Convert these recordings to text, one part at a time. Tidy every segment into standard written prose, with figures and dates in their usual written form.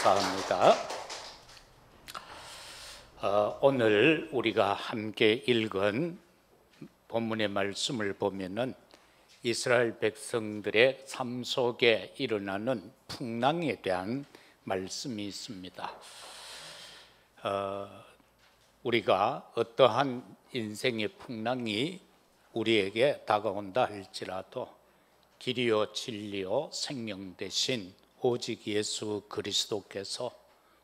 감사합니다. 오늘 우리가 함께 읽은 본문의 말씀을 보면은 이스라엘 백성들의 삶 속에 일어나는 풍랑에 대한 말씀이 있습니다. 우리가 어떠한 인생의 풍랑이 우리에게 다가온다 할지라도 길이요 진리요 생명 되신 오직 예수 그리스도께서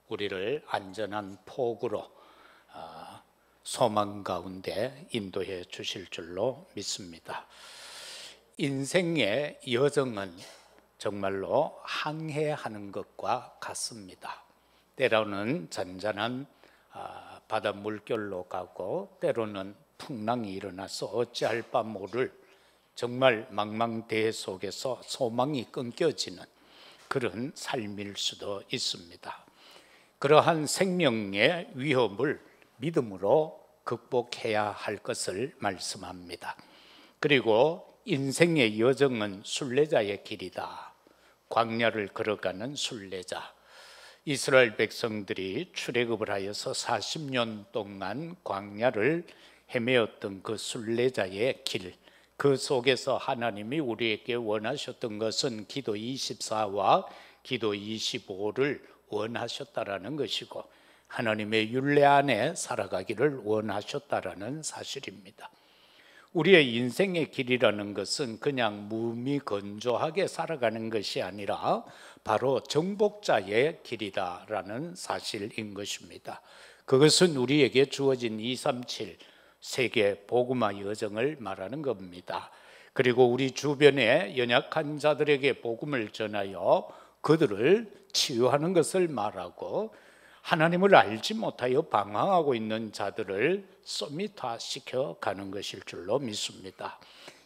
우리를 안전한 폭으로 소망 가운데 인도해 주실 줄로 믿습니다. 인생의 여정은 정말로 항해하는 것과 같습니다. 때로는 잔잔한 바다 물결로 가고 때로는 풍랑이 일어나서 어찌할 바 모를 정말 망망대해 속에서 소망이 끊겨지는 그런 삶일 수도 있습니다. 그러한 생명의 위협을 믿음으로 극복해야 할 것을 말씀합니다. 그리고 인생의 여정은 순례자의 길이다. 광야를 걸어가는 순례자. 이스라엘 백성들이 출애굽을 하여서 40년 동안 광야를 헤매었던 그 순례자의 길, 그 속에서 하나님이 우리에게 원하셨던 것은 기도 24와 기도 25를 원하셨다라는 것이고 하나님의 율례 안에 살아가기를 원하셨다라는 사실입니다. 우리의 인생의 길이라는 것은 그냥 무미건조하게 살아가는 것이 아니라 바로 정복자의 길이다라는 사실인 것입니다. 그것은 우리에게 주어진 237 세계 복음화 여정을 말하는 겁니다. 그리고 우리 주변에 연약한 자들에게 복음을 전하여 그들을 치유하는 것을 말하고 하나님을 알지 못하여 방황하고 있는 자들을 서밋화시켜 가는 것일 줄로 믿습니다.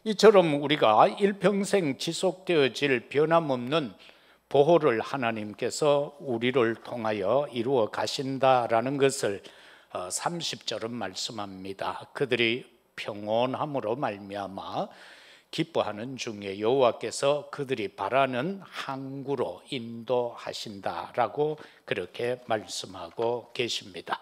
이처럼 우리가 일평생 지속되어질 변함없는 보호를 하나님께서 우리를 통하여 이루어 가신다라는 것을 30절은 말씀합니다. 그들이 평온함으로 말미암아 기뻐하는 중에 여호와께서 그들이 바라는 항구로 인도하신다라고 그렇게 말씀하고 계십니다.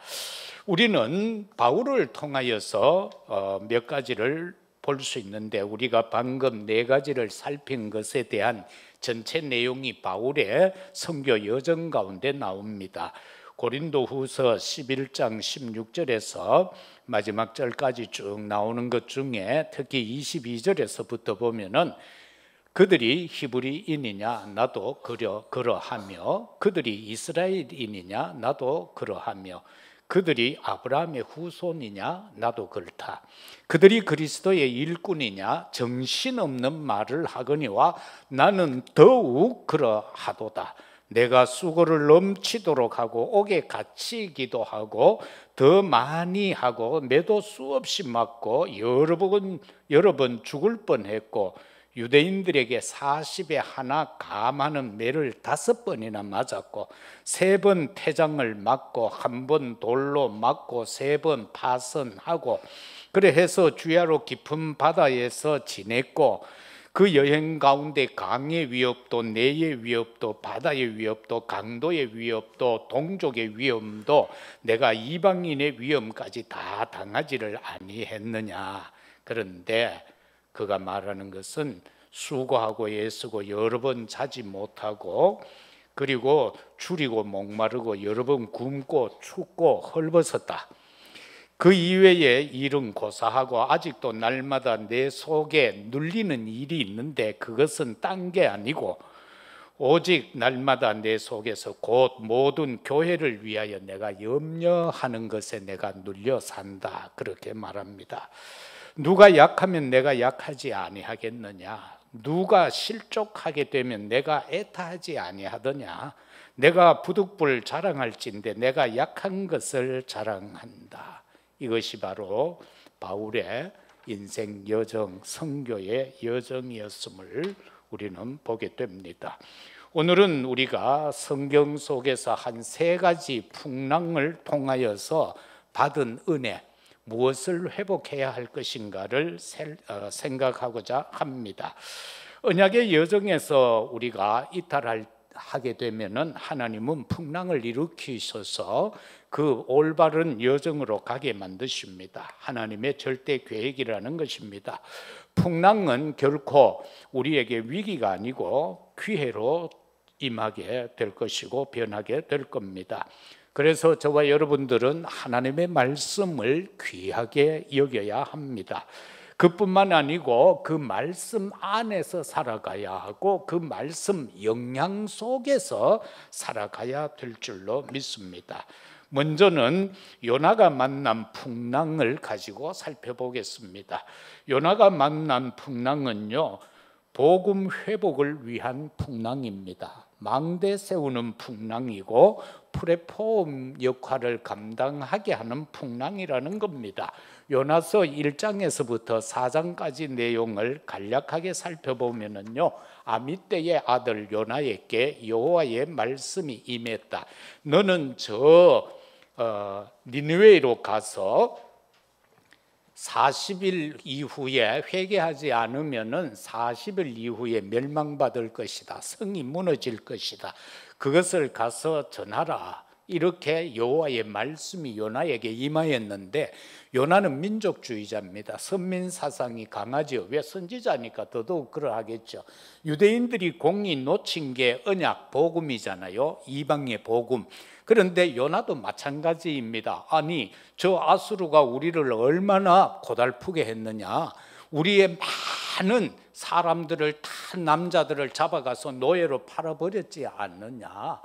우리는 바울을 통하여서 몇 가지를 볼 수 있는데 우리가 방금 네 가지를 살핀 것에 대한 전체 내용이 바울의 선교 여정 가운데 나옵니다. 고린도후서 11장 16절에서 마지막 절까지 쭉 나오는 것 중에 특히 22절에서부터 보면은 그들이 히브리인이냐 나도 그러하며 그들이 이스라엘인이냐 나도 그러하며 그들이 아브라함의 후손이냐 나도 그렇다. 그들이 그리스도의 일꾼이냐 정신없는 말을 하거니와 나는 더욱 그러하도다. 내가 수고를 넘치도록 하고 옥에 갇히기도 하고 더 많이 하고 매도 수없이 맞고 여러 번 죽을 뻔했고 유대인들에게 40에 하나 감하는 매를 5번이나 맞았고 3번 태장을 맞고 1번 돌로 맞고 3번 파선하고 그래 해서 주야로 깊은 바다에서 지냈고 그 여행 가운데 강의 위협도 내의 위협도 바다의 위협도 강도의 위협도 동족의 위험도 내가 이방인의 위험까지 다 당하지를 아니했느냐. 그런데 그가 말하는 것은 수고하고 애쓰고 여러 번 자지 못하고 그리고 줄이고 목마르고 여러 번 굶고 춥고 헐벗었다. 그 이외에 일은 고사하고 아직도 날마다 내 속에 눌리는 일이 있는데 그것은 딴 게 아니고 오직 날마다 내 속에서 곧 모든 교회를 위하여 내가 염려하는 것에 내가 눌려 산다. 그렇게 말합니다. 누가 약하면 내가 약하지 아니하겠느냐? 누가 실족하게 되면 내가 애타하지 아니하더냐? 내가 부득불 자랑할진대 내가 약한 것을 자랑한다. 이것이 바로 바울의 인생 여정, 선교의 여정이었음을 우리는 보게 됩니다. 오늘은 우리가 성경 속에서 한 3가지 풍랑을 통하여서 받은 은혜, 무엇을 회복해야 할 것인가를 생각하고자 합니다. 언약의 여정에서 우리가 이탈할 하게 되면은 하나님은 풍랑을 일으키셔서 그 올바른 여정으로 가게 만드십니다. 하나님의 절대 계획이라는 것입니다. 풍랑은 결코 우리에게 위기가 아니고 기회로 임하게 될 것이고 변하게 될 겁니다. 그래서 저와 여러분들은 하나님의 말씀을 귀하게 여겨야 합니다. 그뿐만 아니고 그 말씀 안에서 살아가야 하고 그 말씀 영향 속에서 살아가야 될 줄로 믿습니다. 먼저는 요나가 만난 풍랑을 가지고 살펴보겠습니다. 요나가 만난 풍랑은요, 복음 회복을 위한 풍랑입니다. 망대 세우는 풍랑이고 플랫폼 역할을 감당하게 하는 풍랑이라는 겁니다. 요나서 1장에서부터 4장까지 내용을 간략하게 살펴보면요, 아미떼의 아들 요나에게 여호와의 말씀이 임했다. 너는 니느웨로 가서 40일 이후에 회개하지 않으면은 40일 이후에 멸망받을 것이다. 성이 무너질 것이다. 그것을 가서 전하라. 이렇게 여호와의 말씀이 요나에게 임하였는데, 요나는 민족주의자입니다. 선민 사상이 강하죠. 왜? 선지자니까 더더욱 그러하겠죠. 유대인들이 공이 놓친 게 언약 복음이잖아요. 이방의 복음. 그런데 요나도 마찬가지입니다. 아니, 저 아수르가 우리를 얼마나 고달프게 했느냐. 우리의 많은 사람들을, 다 남자들을 잡아가서 노예로 팔아버렸지 않느냐.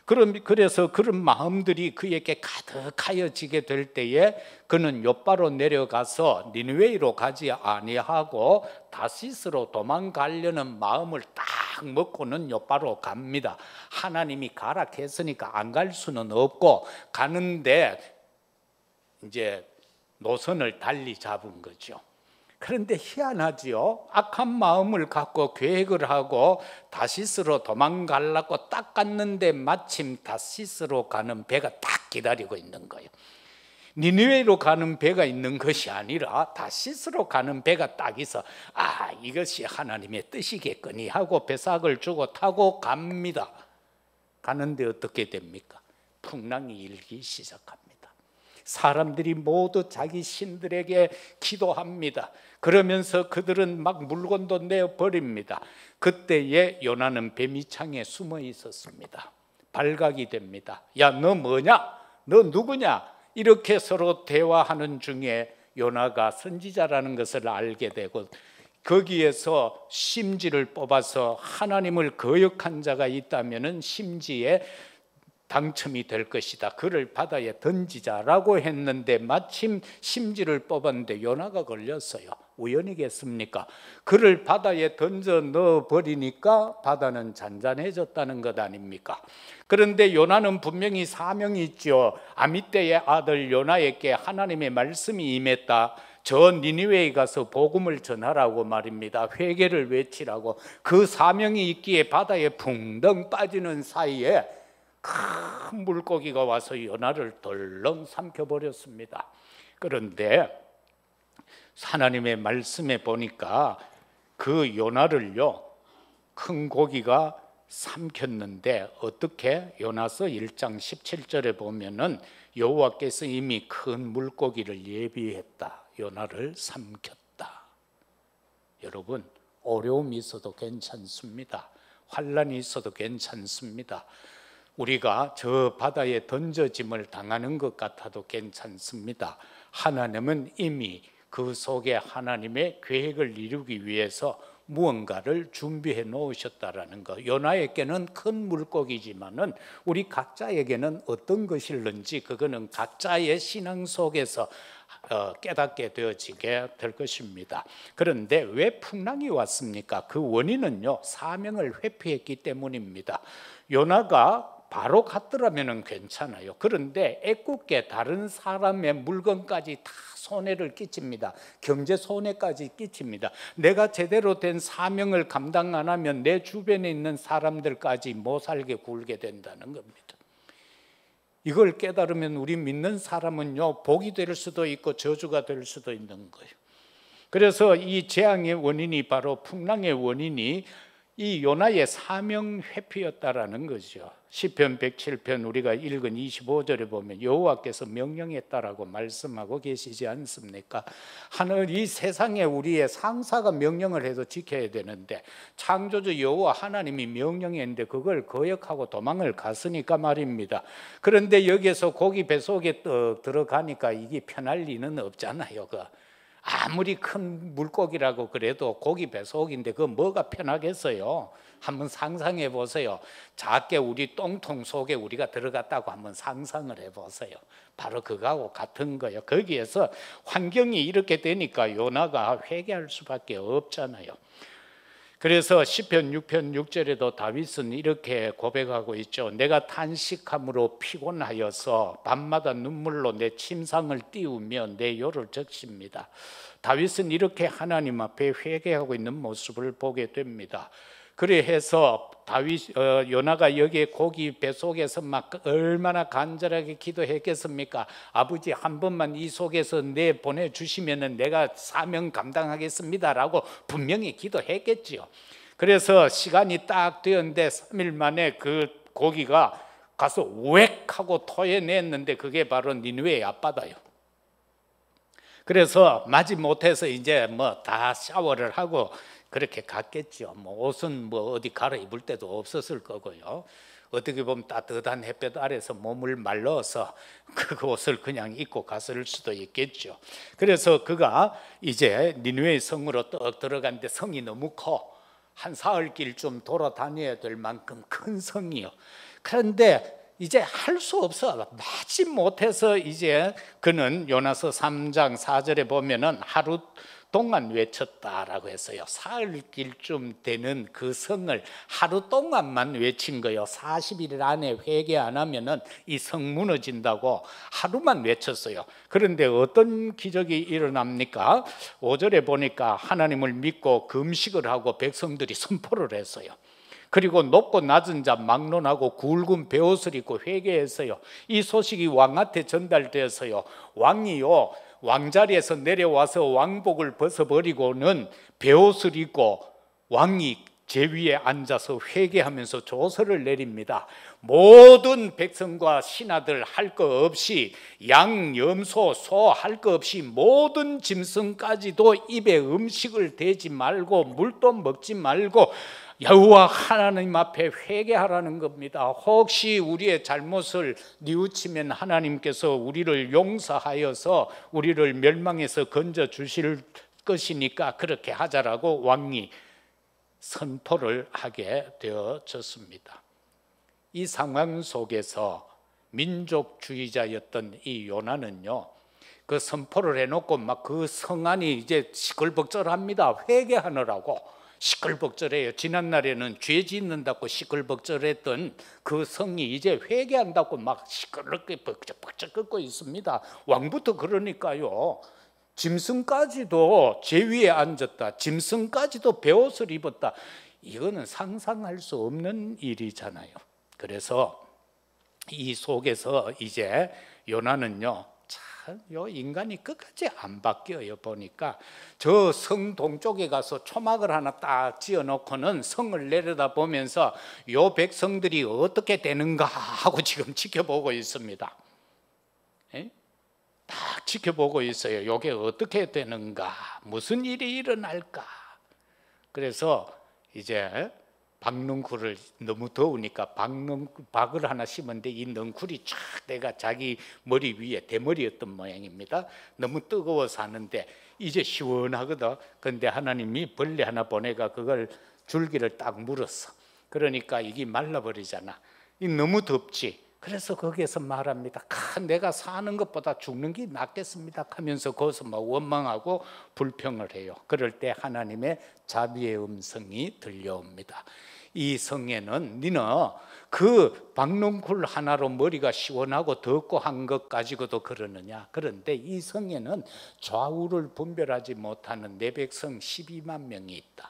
그래서 그런 마음들이 그에게 가득하여지게 될 때에 그는 욥바로 내려가서 니느웨이로 가지 아니하고 다시스로 도망가려는 마음을 딱 먹고는 욥바로 갑니다. 하나님이 가라 했으니까 안 갈 수는 없고, 가는데 이제 노선을 달리 잡은 거죠. 그런데 희한하지요. 악한 마음을 갖고 계획을 하고 다시스로 도망가려고 딱 갔는데 마침 다시스로 가는 배가 딱 기다리고 있는 거예요. 니느웨로 가는 배가 있는 것이 아니라 다시스로 가는 배가 딱 있어. 아, 이것이 하나님의 뜻이겠거니 하고 배삭을 주고 타고 갑니다. 가는데 어떻게 됩니까? 풍랑이 일기 시작합니다. 사람들이 모두 자기 신들에게 기도합니다. 그러면서 그들은 막 물건도 내어버립니다. 그때에 요나는 배 밑창에 숨어 있었습니다. 발각이 됩니다. 야, 너 뭐냐? 너 누구냐? 이렇게 서로 대화하는 중에 요나가 선지자라는 것을 알게 되고, 거기에서 심지를 뽑아서 하나님을 거역한 자가 있다면 심지에 당첨이 될 것이다. 그를 바다에 던지자라고 했는데 마침 심지를 뽑았는데 요나가 걸렸어요. 우연이겠습니까? 그를 바다에 던져 넣어버리니까 바다는 잔잔해졌다는 것 아닙니까? 그런데 요나는 분명히 사명이 있죠. 아미떼의 아들 요나에게 하나님의 말씀이 임했다. 저 니느웨에 가서 복음을 전하라고 말입니다. 회개를 외치라고. 그 사명이 있기에 바다에 붕덩 빠지는 사이에 큰 물고기가 와서 요나를 덜렁 삼켜버렸습니다. 그런데 하나님의 말씀에 보니까 그 요나를요, 큰 고기가 삼켰는데 어떻게? 요나서 1장 17절에 보면은 여호와께서 이미 큰 물고기를 예비했다. 요나를 삼켰다. 여러분, 어려움이 있어도 괜찮습니다. 환난이 있어도 괜찮습니다. 우리가 저 바다에 던져짐을 당하는 것 같아도 괜찮습니다. 하나님은 이미 그 속에 하나님의 계획을 이루기 위해서 무언가를 준비해 놓으셨다라는 것. 요나에게는 큰 물고기지만은 우리 각자에게는 어떤 것일는지 그거는 각자의 신앙 속에서 깨닫게 되어지게 될 것입니다. 그런데 왜 풍랑이 왔습니까? 그 원인은요, 사명을 회피했기 때문입니다. 요나가 바로 갔더라면 괜찮아요. 그런데 애꿎게 다른 사람의 물건까지 다 손해를 끼칩니다. 경제 손해까지 끼칩니다. 내가 제대로 된 사명을 감당 안 하면 내 주변에 있는 사람들까지 못 살게 굴게 된다는 겁니다. 이걸 깨달으면 우리 믿는 사람은요, 복이 될 수도 있고 저주가 될 수도 있는 거예요. 그래서 이 재앙의 원인이 바로 풍랑의 원인이 이 요나의 사명 회피였다라는 거죠. 시편 107편 우리가 읽은 25절에 보면 여호와께서 명령했다라고 말씀하고 계시지 않습니까? 하늘 이 세상에 우리의 상사가 명령을 해도 지켜야 되는데 창조주 여호와 하나님이 명령했는데 그걸 거역하고 도망을 갔으니까 말입니다. 그런데 여기에서 고기 뱃속에 떡 들어가니까 이게 편할 리는 없잖아요. 아무리 큰 물고기라고 그래도 고기 뱃속인데 그 뭐가 편하겠어요? 한번 상상해 보세요. 작게 우리 똥통 속에 우리가 들어갔다고 한번 상상을 해 보세요. 바로 그거하고 같은 거예요. 거기에서 환경이 이렇게 되니까 요나가 회개할 수밖에 없잖아요. 그래서 시편 6편 6절에도 다윗은 이렇게 고백하고 있죠. 내가 탄식함으로 피곤하여서 밤마다 눈물로 내 침상을 띄우며 내 요를 적십니다. 다윗은 이렇게 하나님 앞에 회개하고 있는 모습을 보게 됩니다. 그래서 요나가 여기에 고기 뱃속에서 막 얼마나 간절하게 기도했겠습니까? 아버지 한 번만 이 속에서 내 보내주시면 내가 사명 감당하겠습니다라고 분명히 기도했겠지요. 그래서 시간이 딱 되었는데 3일 만에 그 고기가 가서 웩 하고 토해냈는데 그게 바로 니느웨의 앞바다요. 그래서 마지 못해서 이제 다 샤워를 하고 그렇게 갔겠죠. 옷은 어디 갈아입을 데도 없었을 거고요. 어떻게 보면 따뜻한 햇볕 아래서 몸을 말려서 그 옷을 그냥 입고 갔을 수도 있겠죠. 그래서 그가 이제 니느웨 성으로 떡 들어갔는데 성이 너무 커. 한 사흘길 좀 돌아다녀야 될 만큼 큰 성이요. 그런데 이제 할 수 없어. 마지 못해서 이제 그는 요나서 3장 4절에 보면은 하루 동안 외쳤다라고 했어요. 사흘길쯤 되는 그 성을 하루 동안만 외친 거예요. 40일 안에 회개 안 하면은 이 성 무너진다고 하루만 외쳤어요. 그런데 어떤 기적이 일어납니까? 5절에 보니까 하나님을 믿고 금식을 하고 백성들이 선포를 했어요. 그리고 높고 낮은 자 막론하고 굵은 베옷을 입고 회개했어요. 이 소식이 왕한테 전달되었어요. 왕이요 왕자리에서 내려와서 왕복을 벗어버리고는 베옷을 입고 왕이 제위에 앉아서 회개하면서 조서를 내립니다. 모든 백성과 신하들 할 거 없이 양, 염소, 소 할 거 없이 모든 짐승까지도 입에 음식을 대지 말고 물도 먹지 말고 여호와 하나님 앞에 회개하라는 겁니다. 혹시 우리의 잘못을 뉘우치면 하나님께서 우리를 용서하여서 우리를 멸망에서 건져 주실 것이니까 그렇게 하자라고 왕이 선포를 하게 되어졌습니다. 이 상황 속에서 민족주의자였던 이 요나는요, 그 선포를 해놓고 막 그 성안이 이제 시끌벅적합니다. 회개하느라고 시끌벅적해요. 지난날에는 죄 짓는다고 시끌벅적했던 그 성이 이제 회개한다고 막 시끄럽게 벅적벅적 끓고 있습니다. 왕부터 그러니까요. 짐승까지도 제 위에 앉았다. 짐승까지도 베옷을 입었다. 이거는 상상할 수 없는 일이잖아요. 그래서 이 속에서 이제 요나는요, 요 인간이 끝까지 안 바뀌어요. 보니까 저 성 동쪽에 가서 초막을 하나 딱 지어놓고는 성을 내려다 보면서 요 백성들이 어떻게 되는가 하고 지금 지켜보고 있습니다. 딱 지켜보고 있어요. 이게 어떻게 되는가, 무슨 일이 일어날까. 그래서 이제 박넝쿨을 너무 더우니까 박을 하나 심었는데 이 넝쿨이 쫙 내가 자기 머리 위에 대머리였던 모양입니다. 너무 뜨거워서 하는데 이제 시원하거든. 그런데 하나님이 벌레 하나 보내가 그걸 줄기를 딱 물었어. 그러니까 이게 말라버리잖아. 이 너무 덥지. 그래서 거기에서 말합니다. 내가 사는 것보다 죽는 게 낫겠습니다 하면서 거기서 막 원망하고 불평을 해요. 그럴 때 하나님의 자비의 음성이 들려옵니다. 이 성에는 니는 그 박넝쿨 하나로 머리가 시원하고 덥고 한 것 가지고도 그러느냐. 그런데 이 성에는 좌우를 분별하지 못하는 내 백성 12만 명이 있다.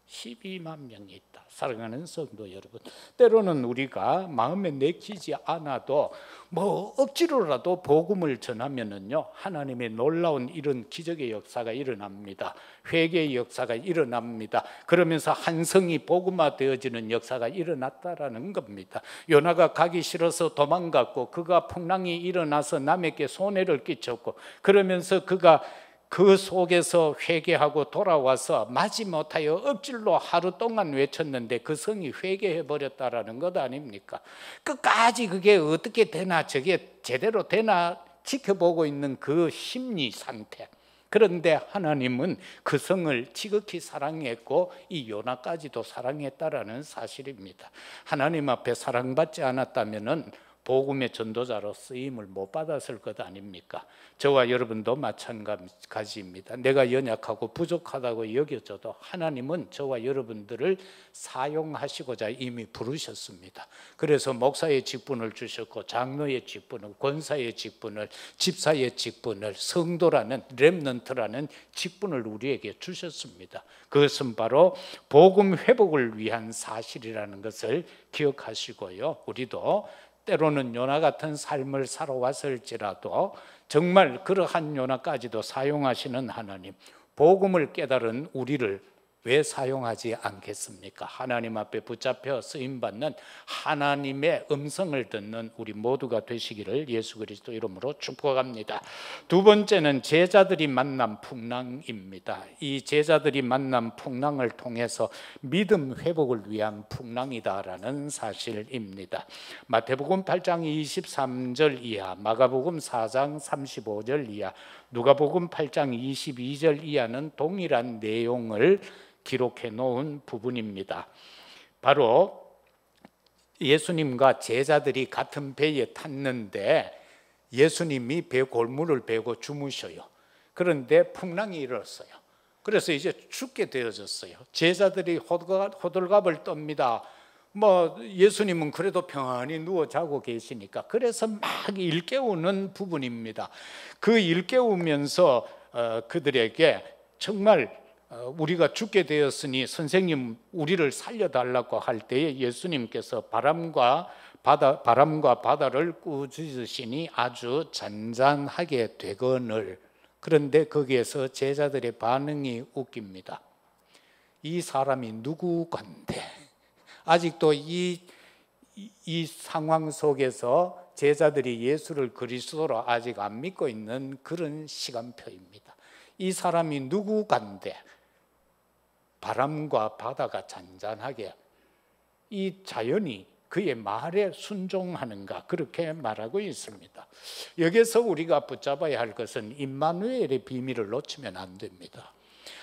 12만 명이 있다. 사랑하는 성도 여러분, 때로는 우리가 마음에 내키지 않아도 뭐 억지로라도 복음을 전하면은요, 하나님의 놀라운 이런 기적의 역사가 일어납니다. 회개의 역사가 일어납니다. 그러면서 한 성이 복음화 되어지는 역사가 일어났다라는 겁니다. 요나가 가기 싫어서 도망갔고, 그가 풍랑이 일어나서 남에게 손해를 끼쳤고, 그러면서 그가 그 속에서 회개하고 돌아와서 마지못하여 억질로 하루 동안 외쳤는데 그 성이 회개해 버렸다라는 것 아닙니까? 끝까지 그게 어떻게 되나, 저게 제대로 되나 지켜보고 있는 그 심리 상태. 그런데 하나님은 그 성을 지극히 사랑했고 이 요나까지도 사랑했다라는 사실입니다. 하나님 앞에 사랑받지 않았다면은 복음의 전도자로 쓰임을 못 받았을 것 아닙니까? 저와 여러분도 마찬가지입니다. 내가 연약하고 부족하다고 여겨져도 하나님은 저와 여러분들을 사용하시고자 이미 부르셨습니다. 그래서 목사의 직분을 주셨고, 장로의 직분을, 권사의 직분을, 집사의 직분을, 성도라는 렘넌트라는 직분을 우리에게 주셨습니다. 그것은 바로 복음 회복을 위한 사실이라는 것을 기억하시고요, 우리도 때로는 요나 같은 삶을 살아왔을지라도 정말 그러한 요나까지도 사용하시는 하나님, 복음을 깨달은 우리를 왜 사용하지 않겠습니까? 하나님 앞에 붙잡혀 쓰임받는 하나님의 음성을 듣는 우리 모두가 되시기를 예수 그리스도 이름으로 축복합니다. 두 번째는 제자들이 만난 풍랑입니다. 이 제자들이 만난 풍랑을 통해서 믿음 회복을 위한 풍랑이다라는 사실입니다. 마태복음 8장 23절 이하, 마가복음 4장 35절 이하, 누가복음 8장 22절 이하는 동일한 내용을 기록해 놓은 부분입니다. 바로 예수님과 제자들이 같은 배에 탔는데 예수님이 배 골무를 베고 주무셔요. 그런데 풍랑이 일었어요. 그래서 이제 죽게 되어졌어요. 제자들이 호들갑을 떱니다. 예수님은 그래도 평안히 누워 자고 계시니까. 그래서 막 일깨우는 부분입니다. 그 일깨우면서 그들에게 정말 우리가 죽게 되었으니 선생님 우리를 살려달라고 할 때에 예수님께서 바람과 바다를 꾸짖으시니 아주 잔잔하게 되거늘. 그런데 거기에서 제자들의 반응이 웃깁니다. 이 사람이 누구건데? 아직도 이 상황 속에서 제자들이 예수를 그리스도로 아직 안 믿고 있는 그런 시간표입니다. 이 사람이 누구간데 바람과 바다가 잔잔하게 이 자연이 그의 말에 순종하는가, 그렇게 말하고 있습니다. 여기서 우리가 붙잡아야 할 것은 임마누엘의 비밀을 놓치면 안 됩니다.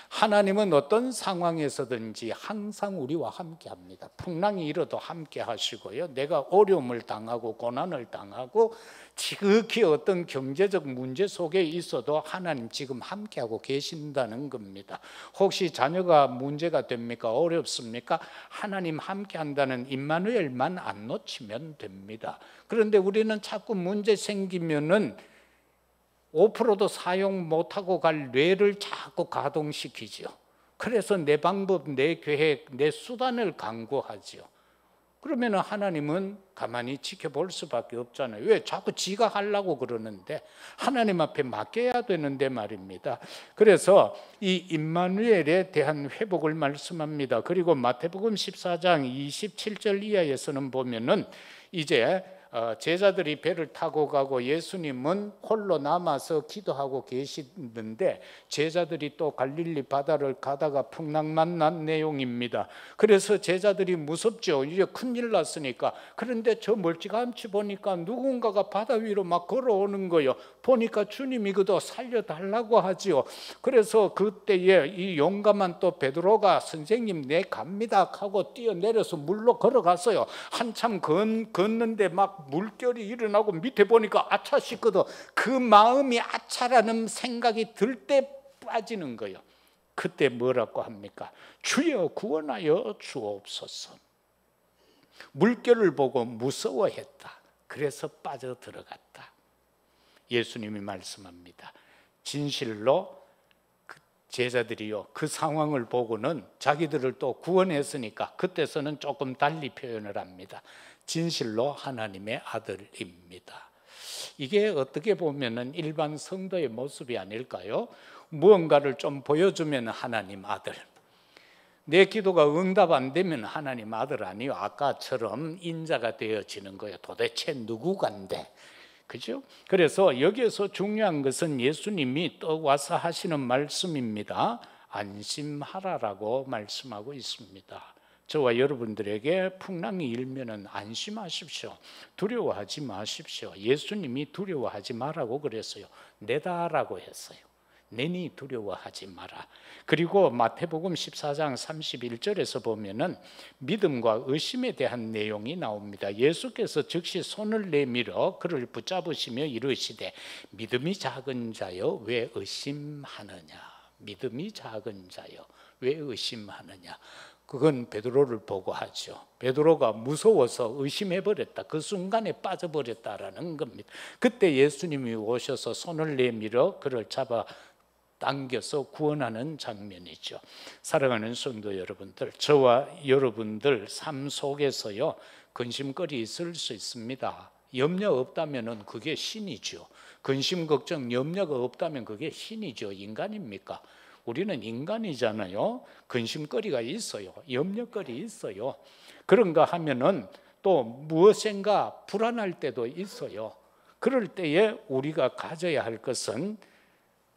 하나님은 어떤 상황에서든지 항상 우리와 함께 합니다. 풍랑이 일어도 함께 하시고요, 내가 어려움을 당하고 고난을 당하고 지극히 어떤 경제적 문제 속에 있어도 하나님 지금 함께하고 계신다는 겁니다. 혹시 자녀가 문제가 됩니까? 어렵습니까? 하나님 함께한다는 임마누엘만 안 놓치면 됩니다. 그런데 우리는 자꾸 문제 생기면은 5%도 사용 못하고 갈 뇌를 자꾸 가동시키죠. 그래서 내 방법, 내 계획, 내 수단을 강구하죠. 그러면 하나님은 가만히 지켜볼 수밖에 없잖아요. 왜? 자꾸 지가 하려고 그러는데 하나님 앞에 맡겨야 되는데 말입니다. 그래서 이 임마누엘에 대한 회복을 말씀합니다. 그리고 마태복음 14장 27절 이하에서는 보면은 이제 제자들이 배를 타고 가고 예수님은 홀로 남아서 기도하고 계시는데 제자들이 또 갈릴리 바다를 가다가 풍랑 만난 내용입니다. 그래서 제자들이 무섭죠. 이제 큰일 났으니까. 그런데 저 멀찌감치 보니까 누군가가 바다 위로 막 걸어오는 거예요. 보니까 주님이거든, 살려달라고 하지요. 그래서 그때에 이 용감한 또 베드로가 선생님 내 갑니다 하고 뛰어내려서 물로 걸어갔어요. 한참 걷는데 막 물결이 일어나고 밑에 보니까 아차 싶거든. 그 마음이 아차라는 생각이 들 때 빠지는 거예요. 그때 뭐라고 합니까? 주여 구원하여 주옵소서. 물결을 보고 무서워했다. 그래서 빠져들어갔다. 예수님이 말씀합니다. 진실로 제자들이요, 그 상황을 보고는 자기들을 또 구원했으니까 그때서는 조금 달리 표현을 합니다. 진실로 하나님의 아들입니다. 이게 어떻게 보면은 일반 성도의 모습이 아닐까요? 무언가를 좀 보여주면 하나님 아들, 내 기도가 응답 안 되면 하나님 아들 아니요, 아까처럼 인자가 되어지는 거예요. 도대체 누구간데? 그죠? 그래서 여기에서 중요한 것은 예수님이 또 와서 하시는 말씀입니다. 안심하라라고 말씀하고 있습니다. 저와 여러분들에게 풍랑이 일면은 안심하십시오. 두려워하지 마십시오. 예수님이 두려워하지 말라고 그랬어요. 내다라고 했어요. 내니 두려워하지 마라. 그리고 마태복음 14장 31절에서 보면은 믿음과 의심에 대한 내용이 나옵니다. 예수께서 즉시 손을 내밀어 그를 붙잡으시며 이르시되 믿음이 작은 자여 왜 의심하느냐. 믿음이 작은 자여 왜 의심하느냐. 그건 베드로를 보고 하죠. 베드로가 무서워서 의심해버렸다. 그 순간에 빠져버렸다라는 겁니다. 그때 예수님이 오셔서 손을 내밀어 그를 잡아 당겨서 구원하는 장면이죠. 사랑하는 성도 여러분들, 저와 여러분들 삶 속에서요, 근심거리 있을 수 있습니다. 염려 없다면 그게 신이죠. 근심, 걱정, 염려가 없다면 그게 신이죠. 인간입니까? 우리는 인간이잖아요. 근심거리가 있어요. 염려거리 있어요. 그런가 하면은 또 무엇인가 불안할 때도 있어요. 그럴 때에 우리가 가져야 할 것은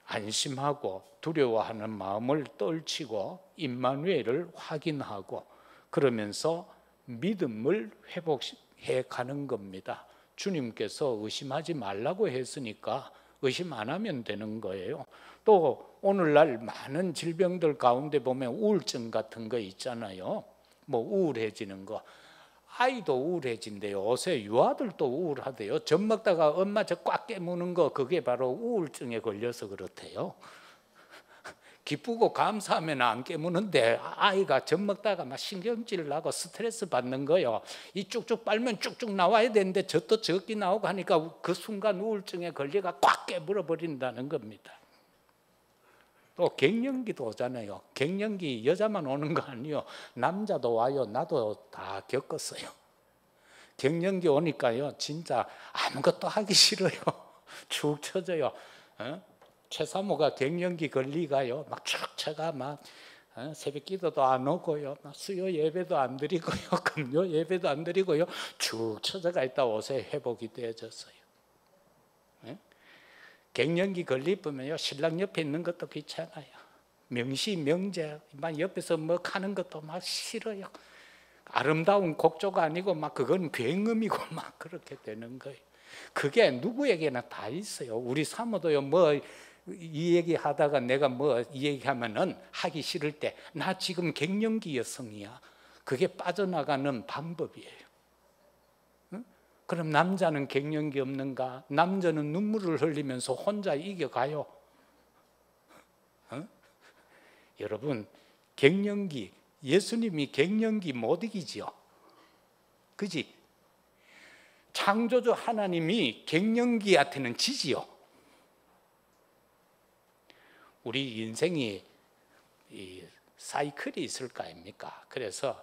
안심하고 두려워하는 마음을 떨치고 임마누엘을 확인하고 그러면서 믿음을 회복해 가는 겁니다. 주님께서 의심하지 말라고 했으니까 의심 안 하면 되는 거예요. 또 오늘날 많은 질병들 가운데 보면 우울증 같은 거 있잖아요. 뭐 우울해지는 거. 아이도 우울해진대요. 요새 유아들도 우울하대요. 젖 먹다가 엄마 젖 꽉 깨무는 거, 그게 바로 우울증에 걸려서 그렇대요. 기쁘고 감사하면 안 깨무는데 아이가 젖 먹다가 막 신경질 나고 스트레스 받는 거요. 이 쭉쭉 빨면 쭉쭉 나와야 되는데 젖도 적게 나오고 하니까 그 순간 우울증에 걸려가 꽉 깨물어 버린다는 겁니다. 또 갱년기도 오잖아요. 갱년기 여자만 오는 거 아니에요. 남자도 와요. 나도 다 겪었어요. 갱년기 오니까요, 진짜 아무것도 하기 싫어요. 축 처져요. 최사모가 갱년기 걸리가요, 막 축 처가 막 새벽 기도도 안 오고요, 막 수요 예배도 안 드리고요, 금요 예배도 안 드리고요, 축 처져가 있다 옷에 회복이 되어졌어요. 갱년기 걸리면요, 신랑 옆에 있는 것도 귀찮아요. 명시 명제 막 옆에서 뭐 하는 것도 막 싫어요. 아름다운 곡조가 아니고 막 그건 굉음이고 막 그렇게 되는 거예요. 그게 누구에게나 다 있어요. 우리 사모도요, 뭐 이 얘기 하다가 내가 뭐 이 얘기하면은 하기 싫을 때 나 지금 갱년기 여성이야. 그게 빠져나가는 방법이에요. 그럼 남자는 갱년기 없는가? 남자는 눈물을 흘리면서 혼자 이겨가요. 여러분, 갱년기, 예수님이 갱년기 못 이기지요. 그지? 창조주 하나님이 갱년기한테는 지지요. 우리 인생이 이 사이클이 있을 거 아닙니까? 그래서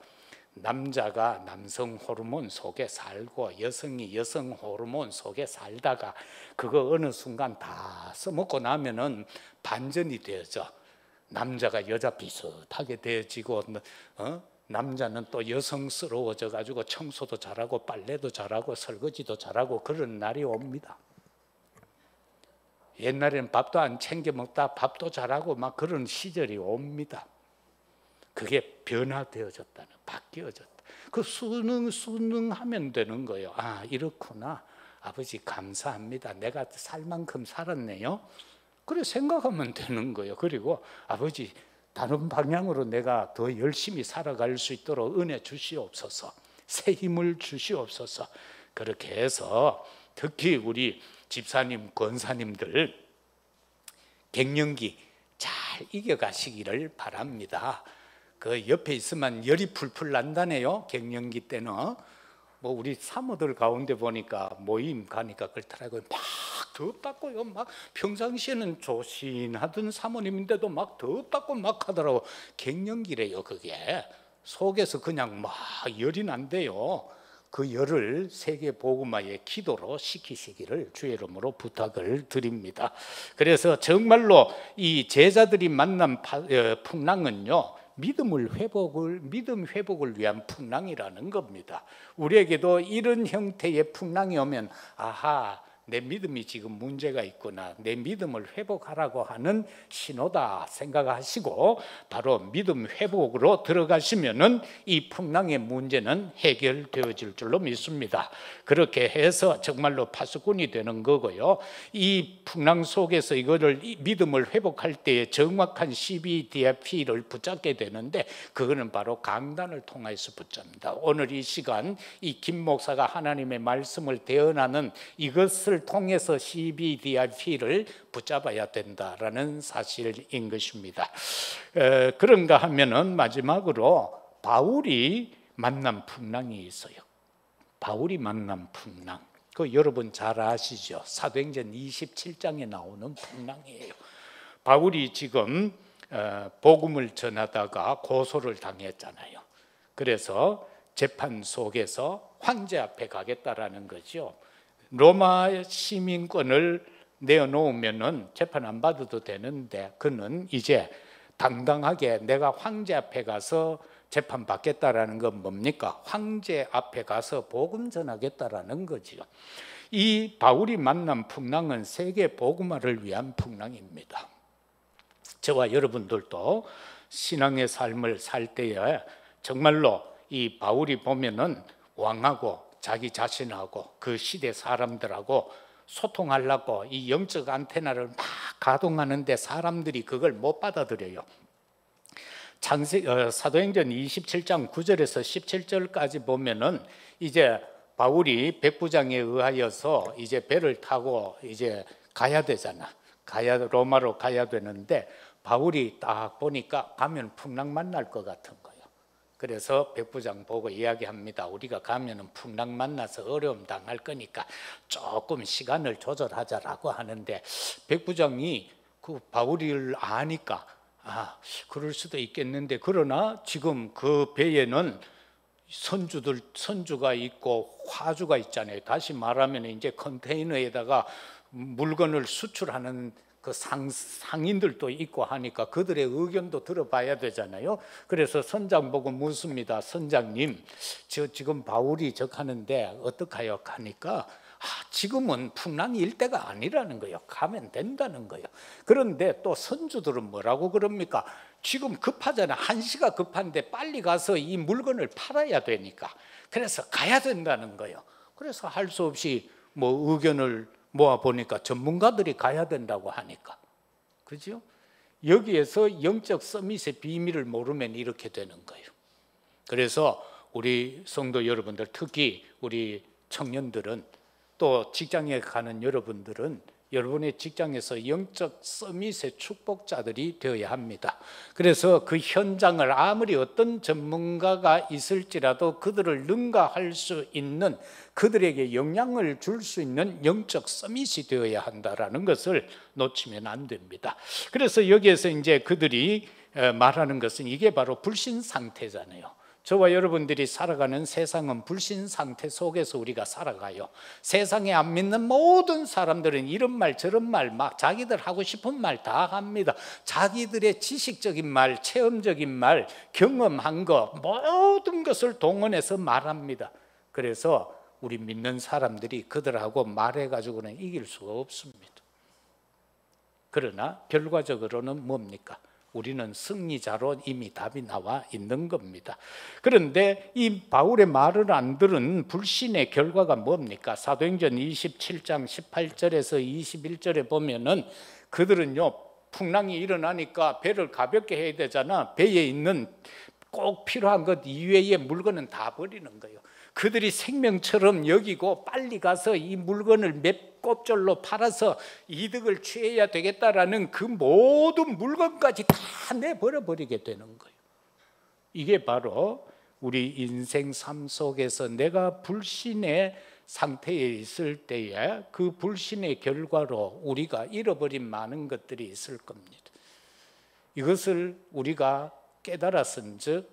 남자가 남성 호르몬 속에 살고 여성이 여성 호르몬 속에 살다가 그거 어느 순간 다 써먹고 나면은 반전이 되어져. 남자가 여자 비슷하게 되어지고 남자는 또 여성스러워져 가지고 청소도 잘하고 빨래도 잘하고 설거지도 잘하고 그런 날이 옵니다. 옛날에는 밥도 안 챙겨 먹다 밥도 잘하고 막 그런 시절이 옵니다. 그게 변화되어졌다는, 바뀌어졌다. 그 순응하면 되는 거예요. 아, 이렇구나. 아버지 감사합니다. 내가 살 만큼 살았네요. 그래 생각하면 되는 거예요. 그리고 아버지 다른 방향으로 내가 더 열심히 살아갈 수 있도록 은혜 주시옵소서. 새 힘을 주시옵소서. 그렇게 해서 특히 우리 집사님, 권사님들 갱년기 잘 이겨가시기를 바랍니다. 그 옆에 있으면 열이 풀풀 난다네요. 갱년기 때는 뭐 우리 사모들 가운데 보니까 모임 가니까 그렇더라고요. 막 덥다고요. 막 평상시에는 조신하던 사모님인데도 막 덥다고 막 하더라고. 갱년기래요. 그게 속에서 그냥 막 열이 난대요. 그 열을 세계 복음화의 기도로 식히시기를 주의 이름으로 부탁을 드립니다. 그래서 정말로 이 제자들이 만난 풍랑은요, 믿음 회복을 위한 풍랑이라는 겁니다. 우리에게도 이런 형태의 풍랑이 오면 아하, 내 믿음이 지금 문제가 있구나, 내 믿음을 회복하라고 하는 신호다 생각하시고 바로 믿음 회복으로 들어가시면은 이 풍랑의 문제는 해결되어질 줄로 믿습니다. 그렇게 해서 정말로 파수꾼이 되는 거고요. 이 풍랑 속에서 이거를 믿음을 회복할 때에 정확한 CBDIP를 붙잡게 되는데 그거는 바로 강단을 통해서 붙잡니다. 오늘 이 시간 이 김 목사가 하나님의 말씀을 대언하는 이것을 통해서 CBDIP를 붙잡아야 된다라는 사실인 것입니다. 그런가 하면은 마지막으로 바울이 만난 풍랑이 있어요. 바울이 만난 풍랑. 그 여러분 잘 아시죠? 사도행전 27장에 나오는 풍랑이에요. 바울이 지금 복음을 전하다가 고소를 당했잖아요. 그래서 재판 속에서 황제 앞에 가겠다라는 거죠. 로마 시민권을 내어놓으면은 재판 안 받아도 되는데 그는 이제 당당하게 내가 황제 앞에 가서 재판 받겠다라는 건 뭡니까? 황제 앞에 가서 복음 전하겠다라는 거죠. 이 바울이 만난 풍랑은 세계 복음화를 위한 풍랑입니다. 저와 여러분들도 신앙의 삶을 살 때에 정말로 이 바울이 보면은 왕하고 자기 자신하고 그 시대 사람들하고 소통하려고 이 영적 안테나를 막 가동하는데 사람들이 그걸 못 받아들여요. 사도행전 27장 9절에서 17절까지 보면은 이제 바울이 백부장에 의하여서 이제 배를 타고 이제 가야 되잖아. 로마로 가야 되는데 바울이 딱 보니까 가면 풍랑 만날 것 같은 거예요. 그래서 백부장 보고 이야기합니다. 우리가 가면은 풍랑 만나서 어려움 당할 거니까 조금 시간을 조절하자라고 하는데 백부장이 그 바울을 아니까 그럴 수도 있겠는데 그러나 지금 그 배에는 선주가 있고 화주가 있잖아요. 다시 말하면 이제 컨테이너에다가 물건을 수출하는 그 상인들도 있고 하니까 그들의 의견도 들어봐야 되잖아요. 그래서 선장 보고 묻습니다. 선장님, 지금 바울이 적하는데 어떡하요? 하니까 지금은 풍랑이 일 때가 아니라는 거예요. 가면 된다는 거예요. 그런데 또 선주들은 뭐라고 그럽니까? 지금 급하잖아. 한시가 급한데 빨리 가서 이 물건을 팔아야 되니까. 그래서 가야 된다는 거예요. 그래서 할 수 없이 뭐 의견을 모아보니까 전문가들이 가야 된다고 하니까. 그죠? 여기에서 영적 서밋의 비밀을 모르면 이렇게 되는 거예요. 그래서 우리 성도 여러분들, 특히 우리 청년들은 또 직장에 가는 여러분들은 여러분의 직장에서 영적 서밋의 축복자들이 되어야 합니다. 그래서 그 현장을 아무리 어떤 전문가가 있을지라도 그들을 능가할 수 있는, 그들에게 영향을 줄 수 있는 영적 서밋이 되어야 한다라는 것을 놓치면 안 됩니다. 그래서 여기에서 이제 그들이 말하는 것은 이게 바로 불신 상태잖아요. 저와 여러분들이 살아가는 세상은 불신 상태 속에서 우리가 살아가요. 세상에 안 믿는 모든 사람들은 이런 말 저런 말 막 자기들 하고 싶은 말 다 합니다. 자기들의 지식적인 말, 체험적인 말, 경험한 거 모든 것을 동원해서 말합니다. 그래서 우리 믿는 사람들이 그들하고 말해가지고는 이길 수가 없습니다. 그러나 결과적으로는 뭡니까? 우리는 승리자로 이미 답이 나와 있는 겁니다. 그런데 이 바울의 말을 안 들은 불신의 결과가 뭡니까? 사도행전 27장 18절에서 21절에 보면은 그들은요, 풍랑이 일어나니까 배를 가볍게 해야 되잖아. 배에 있는 꼭 필요한 것 이외의 물건은 다 버리는 거예요. 그들이 생명처럼 여기고 빨리 가서 이 물건을 몇 곱절로 팔아서 이득을 취해야 되겠다라는 그 모든 물건까지 다 내버려 버리게 되는 거예요. 이게 바로 우리 인생 삶 속에서 내가 불신의 상태에 있을 때에 그 불신의 결과로 우리가 잃어버린 많은 것들이 있을 겁니다. 이것을 우리가 깨달았은즉,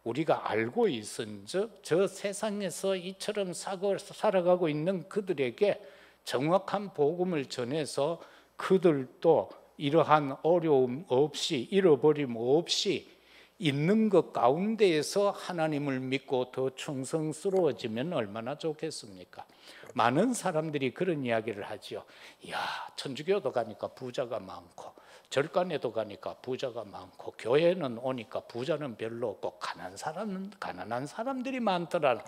우리가 알고 있은즉, 저 세상에서 이처럼 살아가고 있는 그들에게 정확한 복음을 전해서 그들도 이러한 어려움 없이, 잃어버림 없이 있는 것 가운데에서 하나님을 믿고 더 충성스러워지면 얼마나 좋겠습니까? 많은 사람들이 그런 이야기를 하죠. 야, 천주교도 가니까 부자가 많고, 절간에도 가니까 부자가 많고, 교회는 오니까 부자는 별로 없고 가난한 사람들이 많더라.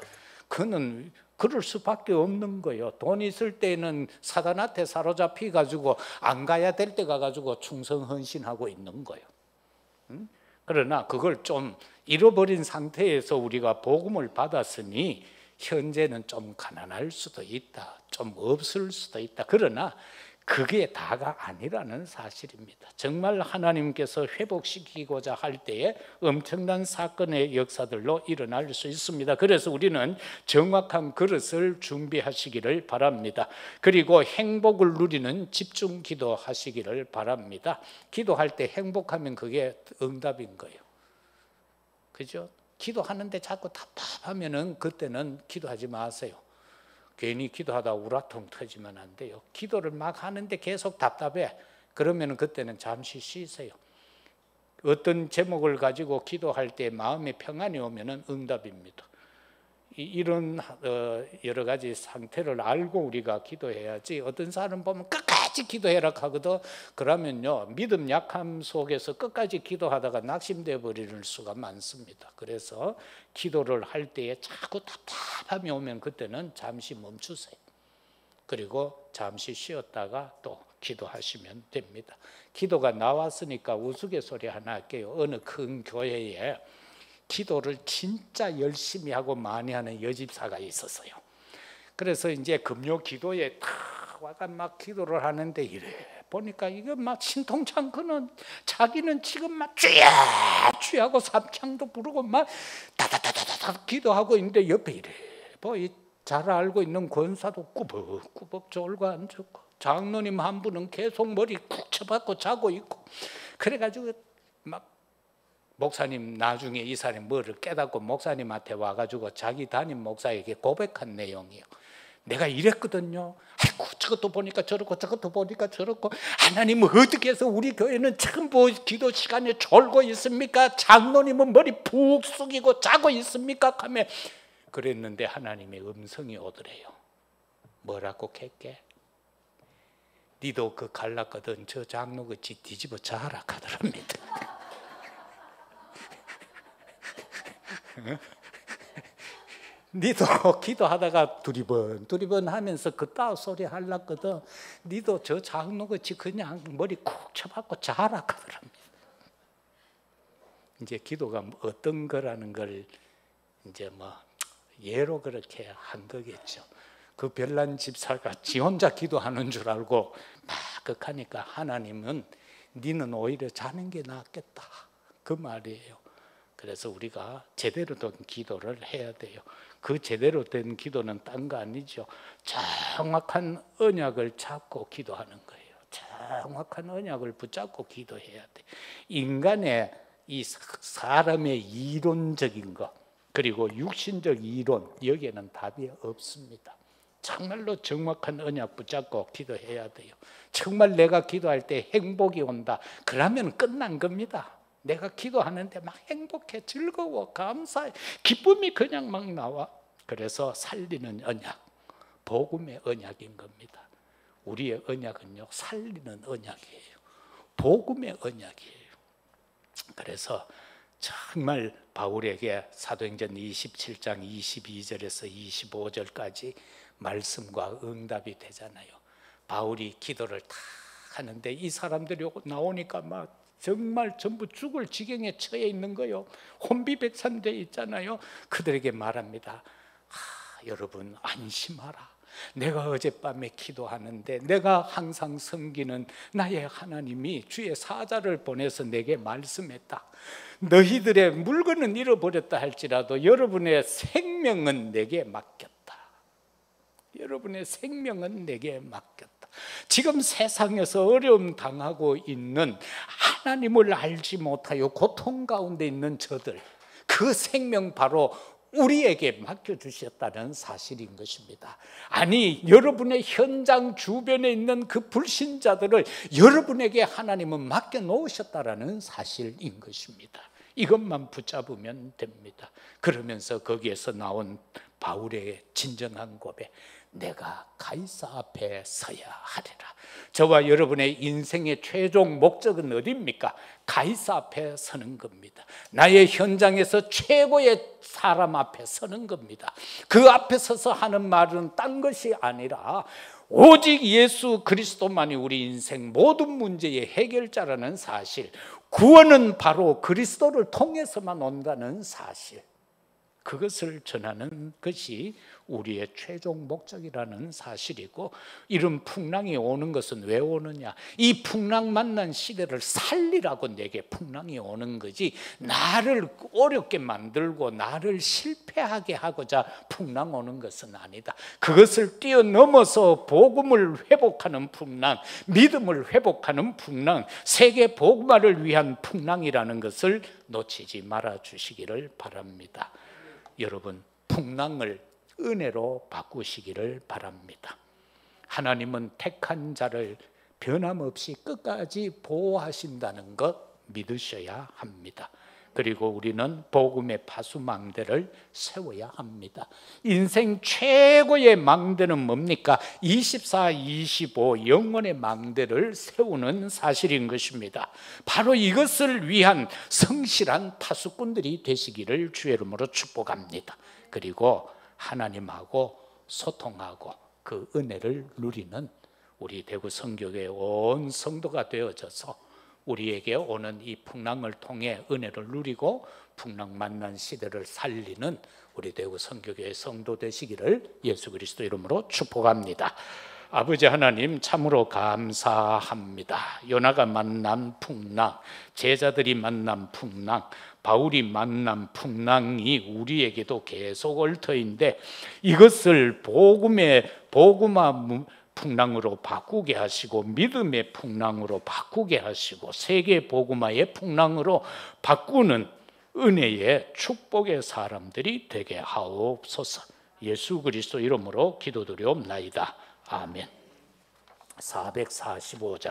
그는 그럴 수밖에 없는 거예요. 돈 있을 때는 사단한테 사로잡히 가지고 안 가야 될 때 가가지고 충성 헌신하고 있는 거예요. 그러나 그걸 좀 잃어버린 상태에서 우리가 복음을 받았으니 현재는 좀 가난할 수도 있다, 좀 없을 수도 있다. 그러나 그게 다가 아니라는 사실입니다. 정말 하나님께서 회복시키고자 할 때에 엄청난 사건의 역사들로 일어날 수 있습니다. 그래서 우리는 정확한 그릇을 준비하시기를 바랍니다. 그리고 행복을 누리는 집중 기도하시기를 바랍니다. 기도할 때 행복하면 그게 응답인 거예요. 그죠? 기도하는데 자꾸 답답하면은 그때는 기도하지 마세요. 괜히 기도하다 우라통 터지면 안 돼요. 기도를 막 하는데 계속 답답해. 그러면 그때는 잠시 쉬세요. 어떤 제목을 가지고 기도할 때 마음에 평안이 오면 응답입니다. 이런 여러 가지 상태를 알고 우리가 기도해야지. 어떤 사람 보면 끝까지 기도해라 하거든. 그러면요, 믿음 약함 속에서 끝까지 기도하다가 낙심되어 버리는 수가 많습니다. 그래서 기도를 할 때에 자꾸 답답함이 오면 그때는 잠시 멈추세요. 그리고 잠시 쉬었다가 또 기도하시면 됩니다. 기도가 나왔으니까 우스갯소리 하나 할게요. 어느 큰 교회에 기도를 진짜 열심히 하고 많이 하는 여집사가 있었어요. 그래서 이제 금요 기도에 탁 와가 막 기도를 하는데 이래 보니까 이거 막 신통창 그는 자기는 지금 막 쥐야 쥐하고 삼창도 부르고 막 다다다다다 기도하고 있는데 옆에 이래 뭐 잘 알고 있는 권사도 꾸벅꾸벅 졸고 앉았고 장로님 한 분은 계속 머리 쿡 쳐박고 자고 있고 그래가지고 막 목사님 나중에 이 사람이 뭐를 깨닫고 목사님한테 와가지고 자기 담임 목사에게 고백한 내용이에요. 내가 이랬거든요. 아이고 저것도 보니까 저렇고 저것도 보니까 저렇고 하나님은 어떻게 해서 우리 교회는 전부 기도 시간에 졸고 있습니까? 장로님은 머리 푹 숙이고 자고 있습니까? 하며 그랬는데 하나님의 음성이 오더래요. 뭐라고 했게? 니도 그 갈랐거든 저 장로같이 뒤집어 자라 하더랍니다. 니도 기도하다가 두리번 하면서 그따위 소리 하려거든. 니도 저 장로같이 그냥 머리 쿡 쳐박고 자라 하더랍니다. 이제 기도가 어떤 거라는 걸 이제 뭐 예로 그렇게 한 거겠죠. 그 별난 집사가 지 혼자 기도하는 줄 알고 막 극하니까 하나님은 니는 오히려 자는 게 낫겠다 그 말이에요. 그래서 우리가 제대로 된 기도를 해야 돼요. 그 제대로 된 기도는 딴 거 아니죠. 정확한 언약을 잡고 기도하는 거예요. 정확한 언약을 붙잡고 기도해야 돼. 인간의 이 사람의 이론적인 것 그리고 육신적 이론 여기에는 답이 없습니다. 정말로 정확한 언약 붙잡고 기도해야 돼요. 정말 내가 기도할 때 행복이 온다. 그러면 끝난 겁니다. 내가 기도하는데 막 행복해, 즐거워, 감사해, 기쁨이 그냥 막 나와. 그래서 살리는 언약, 복음의 언약인 겁니다. 우리의 언약은요, 살리는 언약이에요. 복음의 언약이에요. 그래서 정말 바울에게 사도행전 27장 22절에서 25절까지 말씀과 응답이 되잖아요. 바울이 기도를 다 하는데 이 사람들이 나오니까 막 정말 전부 죽을 지경에 처해 있는 거예요. 혼비백산돼 있잖아요. 그들에게 말합니다. 여러분 안심하라. 내가 어젯밤에 기도하는데 내가 항상 섬기는 나의 하나님이 주의 사자를 보내서 내게 말씀했다. 너희들의 물건은 잃어버렸다 할지라도 여러분의 생명은 내게 맡겼다. 여러분의 생명은 내게 맡겼다. 지금 세상에서 어려움 당하고 있는, 하나님을 알지 못하여 고통 가운데 있는 저들, 그 생명 바로 우리에게 맡겨주셨다는 사실인 것입니다. 아니, 여러분의 현장 주변에 있는 그 불신자들을 여러분에게 하나님은 맡겨놓으셨다는 사실인 것입니다. 이것만 붙잡으면 됩니다. 그러면서 거기에서 나온 바울의 진정한 고백, 내가 가이사 앞에 서야 하리라. 저와 여러분의 인생의 최종 목적은 어디입니까? 가이사 앞에 서는 겁니다. 나의 현장에서 최고의 사람 앞에 서는 겁니다. 그 앞에 서서 하는 말은 딴 것이 아니라 오직 예수 그리스도만이 우리 인생 모든 문제의 해결자라는 사실, 구원은 바로 그리스도를 통해서만 온다는 사실, 그것을 전하는 것이 우리의 최종 목적이라는 사실이고, 이런 풍랑이 오는 것은 왜 오느냐? 이 풍랑 만난 시대를 살리라고 내게 풍랑이 오는 거지, 나를 어렵게 만들고 나를 실패하게 하고자 풍랑 오는 것은 아니다. 그것을 뛰어넘어서 복음을 회복하는 풍랑, 믿음을 회복하는 풍랑, 세계 복음화를 위한 풍랑이라는 것을 놓치지 말아 주시기를 바랍니다. 여러분, 풍랑을 은혜로 바꾸시기를 바랍니다. 하나님은 택한 자를 변함없이 끝까지 보호하신다는 것 믿으셔야 합니다. 그리고 우리는 복음의 파수망대를 세워야 합니다. 인생 최고의 망대는 뭡니까? 24, 25 영혼의 망대를 세우는 사실인 것입니다. 바로 이것을 위한 성실한 파수꾼들이 되시기를 주의 이름으로 축복합니다. 그리고 하나님하고 소통하고 그 은혜를 누리는 우리 대구 성교회 온 성도가 되어져서 우리에게 오는 이 풍랑을 통해 은혜를 누리고 풍랑 만난 시대를 살리는 우리 대구 성교교회 성도 되시기를 예수 그리스도 이름으로 축복합니다. 아버지 하나님, 참으로 감사합니다. 요나가 만난 풍랑, 제자들이 만난 풍랑, 바울이 만난 풍랑이 우리에게도 계속 올 터인데, 이것을 복음화 풍랑으로 바꾸게 하시고, 믿음의 풍랑으로 바꾸게 하시고, 세계 복음화의 풍랑으로 바꾸는 은혜의 축복의 사람들이 되게 하옵소서. 예수 그리스도 이름으로 기도드리옵나이다. 아멘. 445장